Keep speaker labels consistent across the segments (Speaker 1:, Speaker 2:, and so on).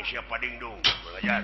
Speaker 1: siapa dingdung belajar.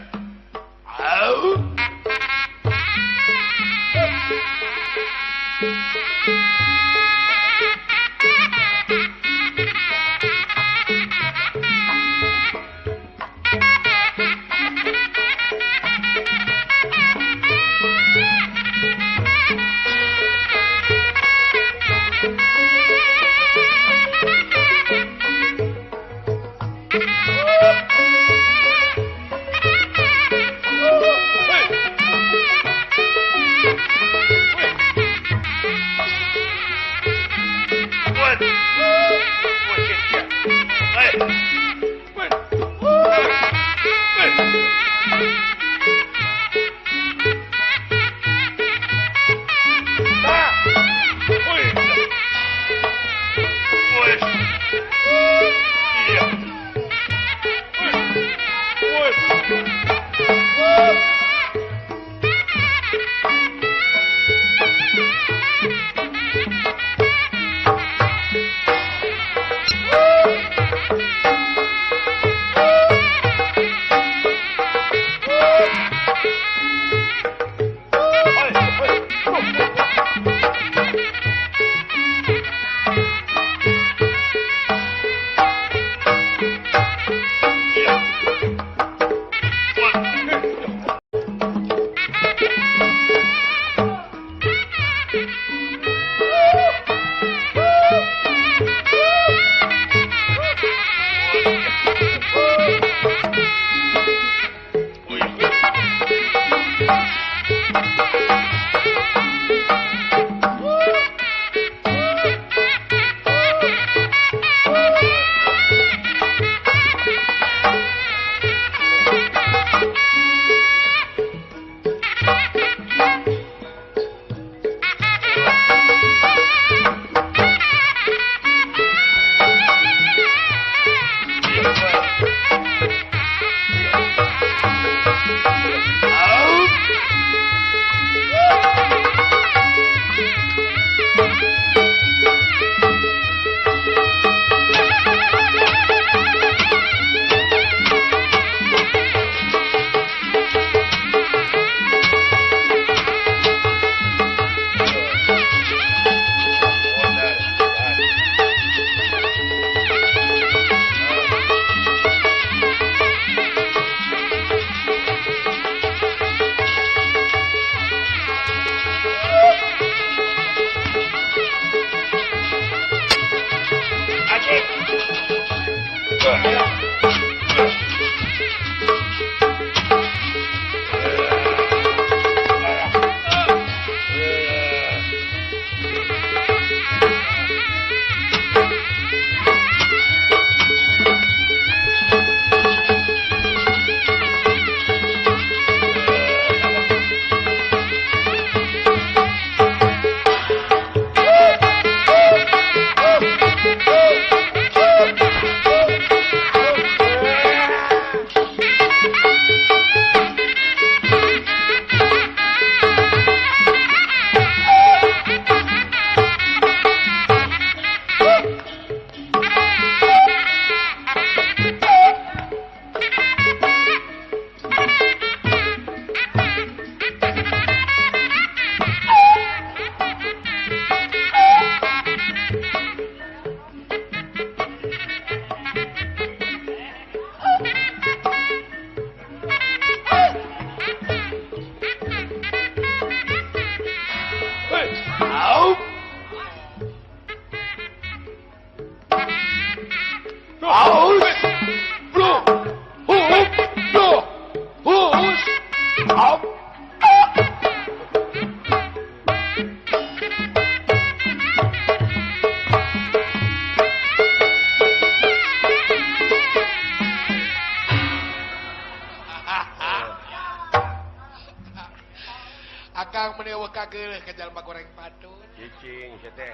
Speaker 2: Akang menewa kageuleuh ke jalma goreng patut.
Speaker 1: Cicing teh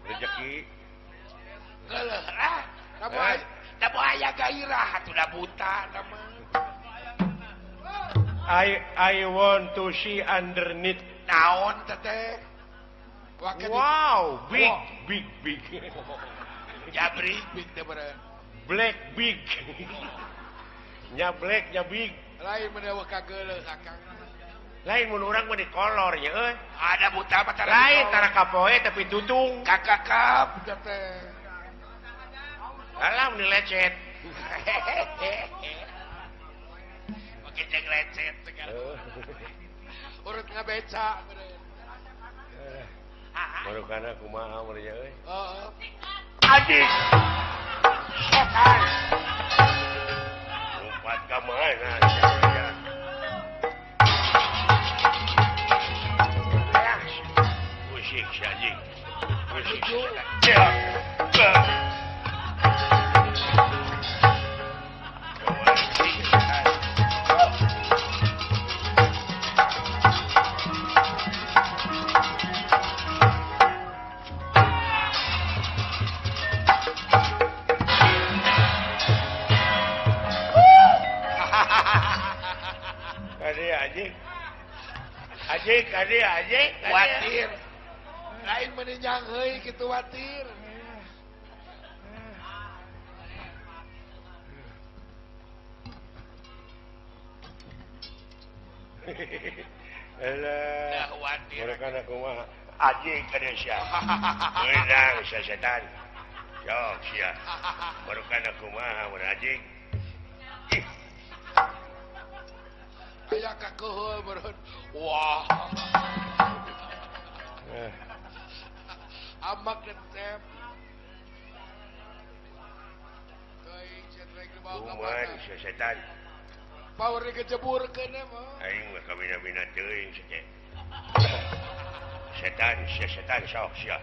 Speaker 1: rezeki.
Speaker 2: Geuleuh ah, da aya gairah atuh da buta da mah.
Speaker 3: I want to see underneath.
Speaker 2: Naon teh?
Speaker 3: Wow, big, big, big.
Speaker 2: Jabrik big teh bener.
Speaker 3: Black big. nya black nya big
Speaker 2: lain menewah kageuleuh akang.
Speaker 3: lain mun urang mah di kolor nya euy
Speaker 2: Ada buta mata
Speaker 3: lain tara kapoe tapi tutung
Speaker 2: kakakap teh.
Speaker 3: alam ni lecet
Speaker 2: Oke jeung lecet segala. Urut ngabeca bener.
Speaker 3: baru kana kumaha mun nya euy
Speaker 2: Heeh.
Speaker 3: anjing setan lompat ka mana musik si anjing musik si setan ya Adik.
Speaker 2: Watir. Lain meninjang heuy kitu watir.
Speaker 3: Alah.
Speaker 2: Dah watir.
Speaker 3: Mereka nak kumaha. Adik kada sia. Menang sia setan. Jok sia. Mereka nak kumaha mun adik.
Speaker 2: Aya kakeheul bereun. Wah. Amak ketep. Teuing cetrek dibawa ka
Speaker 3: Kumaha
Speaker 2: mana?
Speaker 3: sia setan.
Speaker 2: Power dikejeburkeun mah.
Speaker 3: Aing mah kabina-bina teuing sia. Setan sok sia.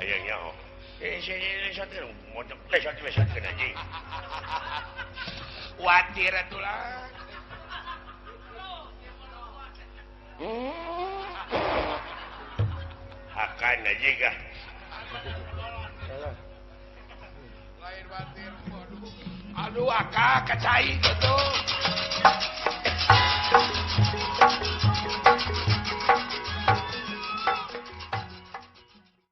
Speaker 3: Aya nyaho. Sia teh motor lesat keun anjing.
Speaker 2: Watir atulah.
Speaker 3: Akan aja kah?
Speaker 2: Lain watir. Aduh akak kacai gitu.